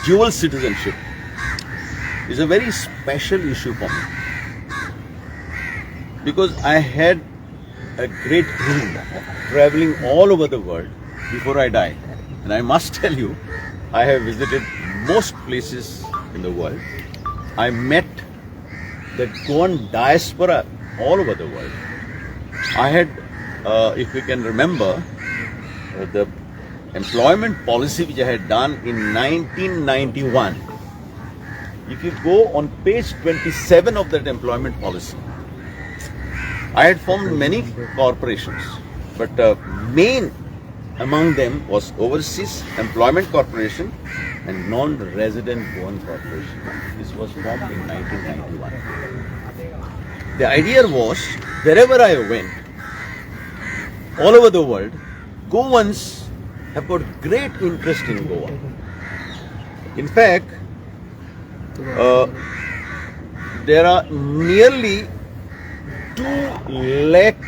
dual citizenship is a very special issue for me, because I had a great dream of traveling all over the world before I die. And I must tell you, I have visited most places in the world. I met the Goan diaspora all over the world. I had, if you can remember, the employment policy which I had done in 1991. If you go on page 27 of that employment policy, I had formed many corporations, but main among them was Overseas Employment Corporation and Non-Resident Goan Corporation. This was formed in 1991. The idea was, wherever I went, all over the world, Goans have got great interest in Goa. In fact, there are nearly 2 lakh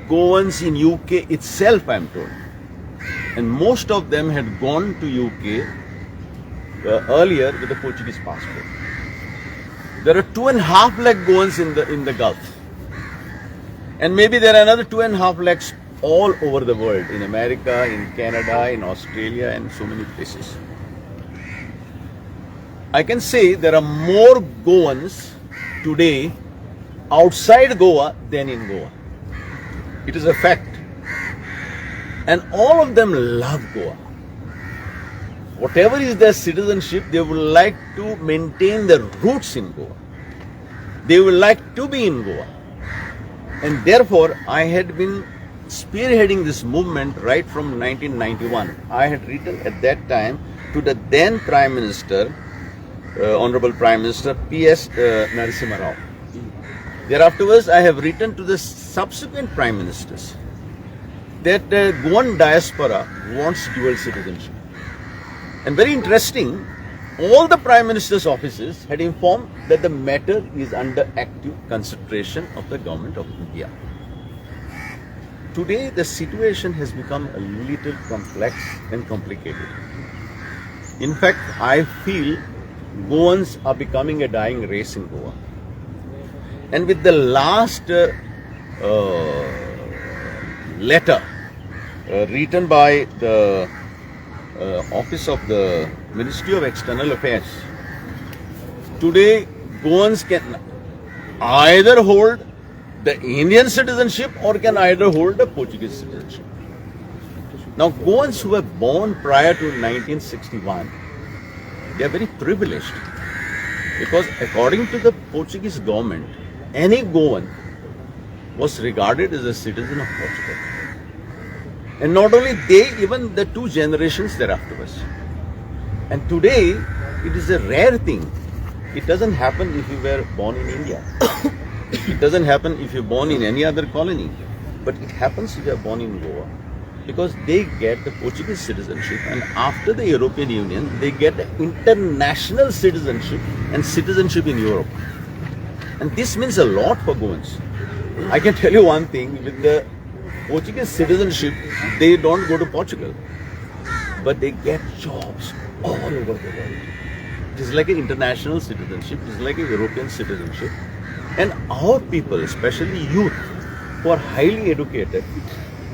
Goans in UK itself, I am told. And most of them had gone to UK earlier with a Portuguese passport. There are 2.5 lakh Goans in the Gulf. And maybe there are another 2.5 lakhs all over the world, in America, in Canada, in Australia, and so many places. I can say there are more Goans today outside Goa than in Goa. It is a fact. And all of them love Goa. Whatever is their citizenship, they would like to maintain their roots in Goa. They would like to be in Goa. And therefore, I had been spearheading this movement right from 1991. I had written at that time to the then Prime Minister, Honorable Prime Minister P.S. Narasimha Rao. Thereafterwards, I have written to the subsequent Prime Ministers that the Goan diaspora wants dual citizenship. And very interesting, all the Prime Minister's offices had informed that the matter is under active consideration of the Government of India. Today, the situation has become a little complex and complicated. In fact, I feel Goans are becoming a dying race in Goa. And with the last letter written by the Office of the Ministry of External Affairs, today Goans can either hold the Indian citizenship or can either hold the Portuguese citizenship. Now, Goans who were born prior to 1961, they are very privileged, because according to the Portuguese government, any Goan was regarded as a citizen of Portugal. And not only they, even the 2 generations thereafterwards. And today, it is a rare thing. It doesn't happen if you were born in India. It doesn't happen if you're born in any other colony. But it happens if you are born in Goa, because they get the Portuguese citizenship, and after the European Union, they get the international citizenship and citizenship in Europe. And this means a lot for Goans. I can tell you one thing, with the Portuguese citizenship, they don't go to Portugal, but they get jobs all over the world. It is like an international citizenship, it is like a European citizenship. And our people, especially youth, who are highly educated,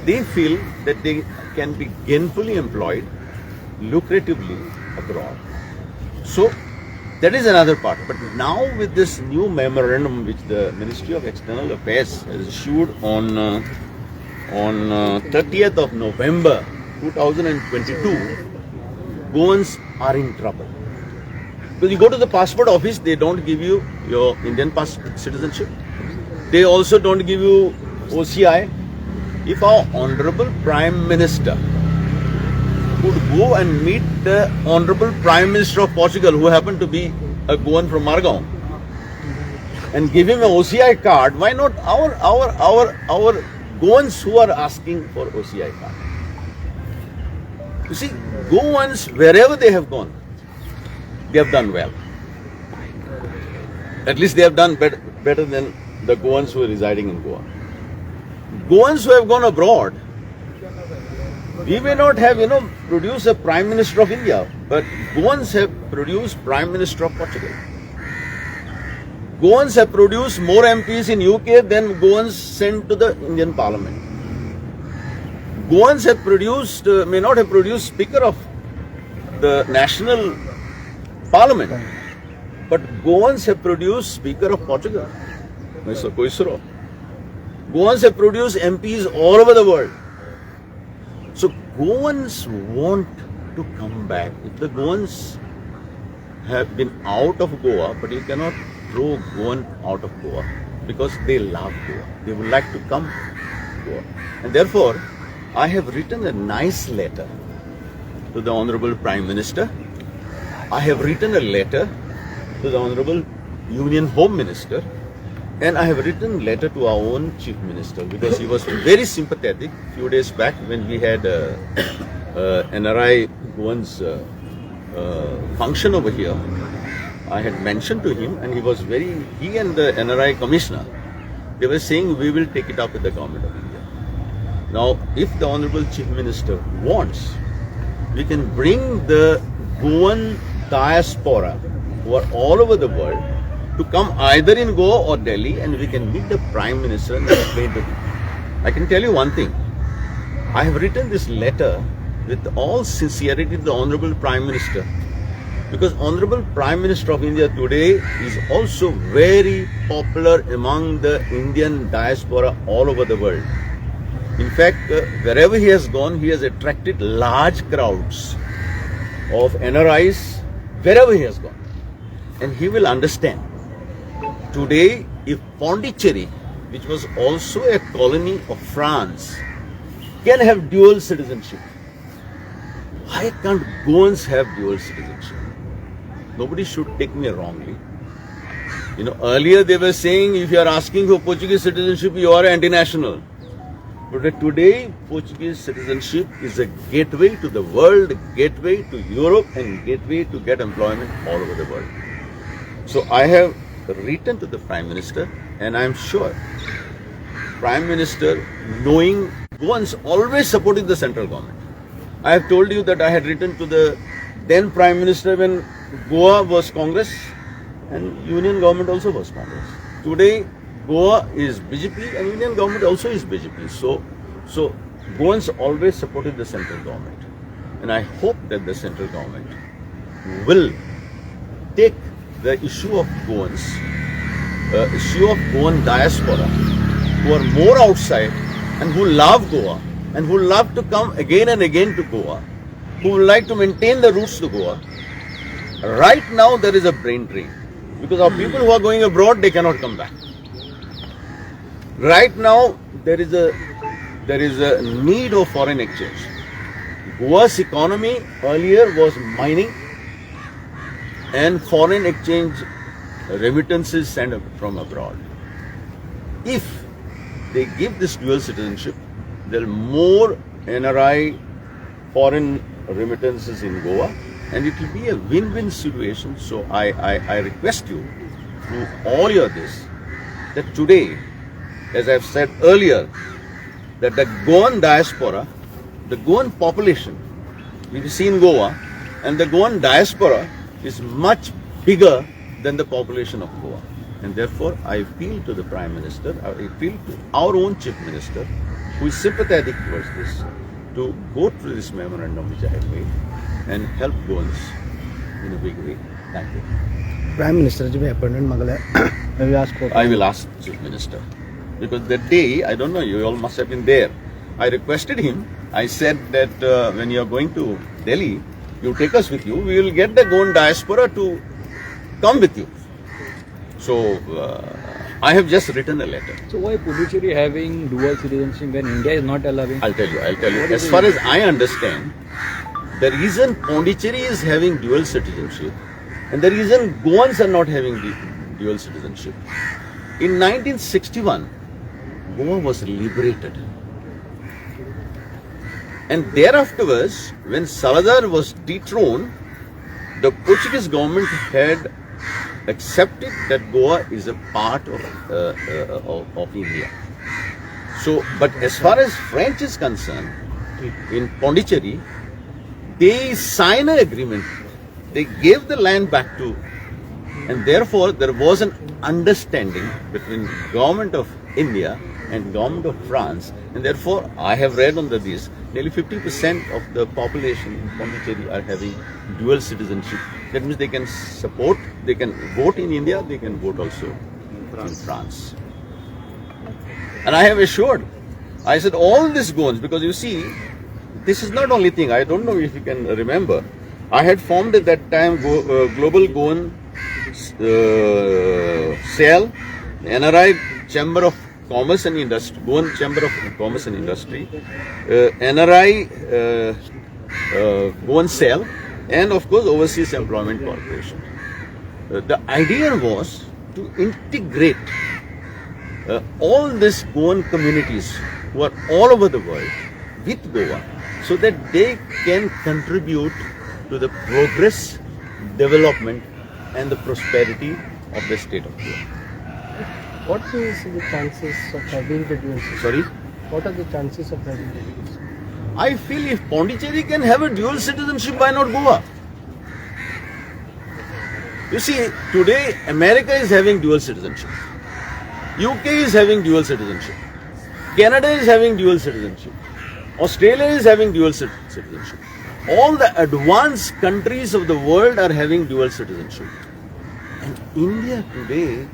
they feel that they can be gainfully employed, lucratively abroad. So, that is another part. But now with this new memorandum which the Ministry of External Affairs has issued on 30th of November 2022, Goans are in trouble. Because you go to the passport office, they don't give you your Indian citizenship. They also don't give you OCI. If our Honorable Prime Minister could go and meet the Honorable Prime Minister of Portugal, who happened to be a Goan from Margao, and give him an OCI card, why not our Goans who are asking for OCI card? You see, Goans, wherever they have gone, they have done well. At least they have done better than the Goans who are residing in Goa. Goans who have gone abroad, We may not have, produced a Prime Minister of India, but Goans have produced Prime Minister of Portugal. Goans have produced more MPs in UK than Goans sent to the Indian Parliament. Goans have produced, may not have produced Speaker of the National Parliament, but Goans have produced Speaker of Portugal, Mr. Coisero. Goans have produced MPs all over the world. So Goans want to come back. If the Goans have been out of Goa, but you cannot throw Goan out of Goa because they love Goa. They would like to come to Goa. And therefore, I have written a nice letter to the Honorable Prime Minister. I have written a letter to the Honorable Union Home Minister. And I have written a letter to our own Chief Minister because he was very sympathetic a few days back when we had NRI Goans function over here. I had mentioned to him and he and the NRI Commissioner, they were saying we will take it up with the Government of India. Now, if the Honorable Chief Minister wants, we can bring the Goan diaspora who are all over the world to come either in Goa or Delhi, and we can meet the Prime Minister and explain to him. I can tell you one thing. I have written this letter with all sincerity to the Honorable Prime Minister, because Honorable Prime Minister of India today is also very popular among the Indian diaspora all over the world. In fact, wherever he has gone, he has attracted large crowds of NRIs wherever he has gone. And he will understand. Today, if Puducherry, which was also a colony of France, can have dual citizenship, why can't Goans have dual citizenship? Nobody should take me wrongly. Earlier they were saying if you are asking for Portuguese citizenship, you are anti-national. But today, Portuguese citizenship is a gateway to the world, gateway to Europe, and gateway to get employment all over the world. So I have written to the Prime Minister, and I am sure Prime Minister, knowing Goans always supported the central government. I have told you that I had written to the then Prime Minister when Goa was Congress and Union government also was Congress. Today, Goa is BJP and Union government also is BJP. So Goans always supported the central government. And I hope that the central government will take the issue of Goans, issue of Goan diaspora, who are more outside and who love Goa and who love to come again and again to Goa, who would like to maintain the roots to Goa. Right now there is a brain drain because our people who are going abroad, they cannot come back. Right now there is a need of foreign exchange. Goa's economy earlier was mining and foreign exchange remittances sent from abroad. If they give this dual citizenship, there are more NRI foreign remittances in Goa, and it will be a win-win situation. So I request you through all your this that today, as I have said earlier, that the Goan diaspora, the Goan population, we see in Goa, and the Goan diaspora is much bigger than the population of Goa. And therefore, I appeal to the Prime Minister, I appeal to our own Chief Minister, who is sympathetic towards this, to go through this memorandum which I have made and help Goans in a big way. Thank you. Prime Minister, ji appointment magala maybe ask for. I will ask Chief Minister. Because that day, I don't know, you all must have been there. I requested him, I said that when you are going to Delhi, you take us with you, we will get the Goan diaspora to come with you. So, I have just written a letter. So why Puducherry having dual citizenship when India is not allowing? I'll tell you. As far as I understand, the reason Puducherry is having dual citizenship and the reason Goans are not having dual citizenship. In 1961, Goa was liberated. And thereafter, when Salazar was dethroned, the Portuguese government had accepted that Goa is a part of India. So, but as far as French is concerned, in Puducherry, they sign an agreement. They gave the land back to, and therefore there was an understanding between government of India and government of France, and therefore I have read on this, nearly 50% of the population in Puducherry are having dual citizenship. That means they can support, they can vote in India, they can vote also in France. And I have assured, I said all this Goans, because you see, this is not only thing, I don't know if you can remember, I had formed at that time Global Goan Cell, NRI Chamber of Commerce and Industry, Goan Chamber of Commerce and Industry, NRI Goan Cell, and of course Overseas Employment Corporation. The idea was to integrate all these Goan communities who are all over the world with Goa, so that they can contribute to the progress, development and the prosperity of the state of Goa. What is the chances of having the dual citizenship? Sorry? What are the chances of having the dual citizenship? I feel if Puducherry can have a dual citizenship, why not Goa? You see, today America is having dual citizenship. UK is having dual citizenship. Canada is having dual citizenship. Australia is having dual citizenship. All the advanced countries of the world are having dual citizenship. And India today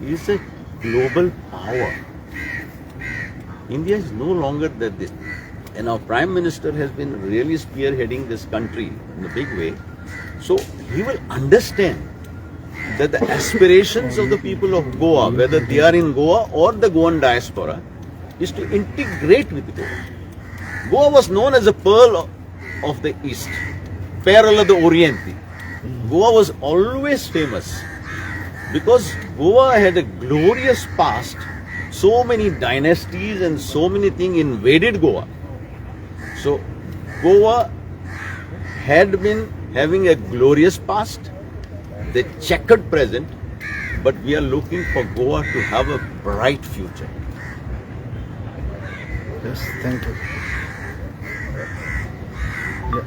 is a global power. India is no longer that this. And our Prime Minister has been really spearheading this country in a big way. So he will understand that the aspirations of the people of Goa, whether they are in Goa or the Goan diaspora, is to integrate with Goa. Goa was known as a pearl of the East, pearl of the Orient. Goa was always famous because Goa had a glorious past. So many dynasties and so many things invaded Goa. So Goa had been having a glorious past, the checkered present, but we are looking for Goa to have a bright future. Yes, thank you. Yeah.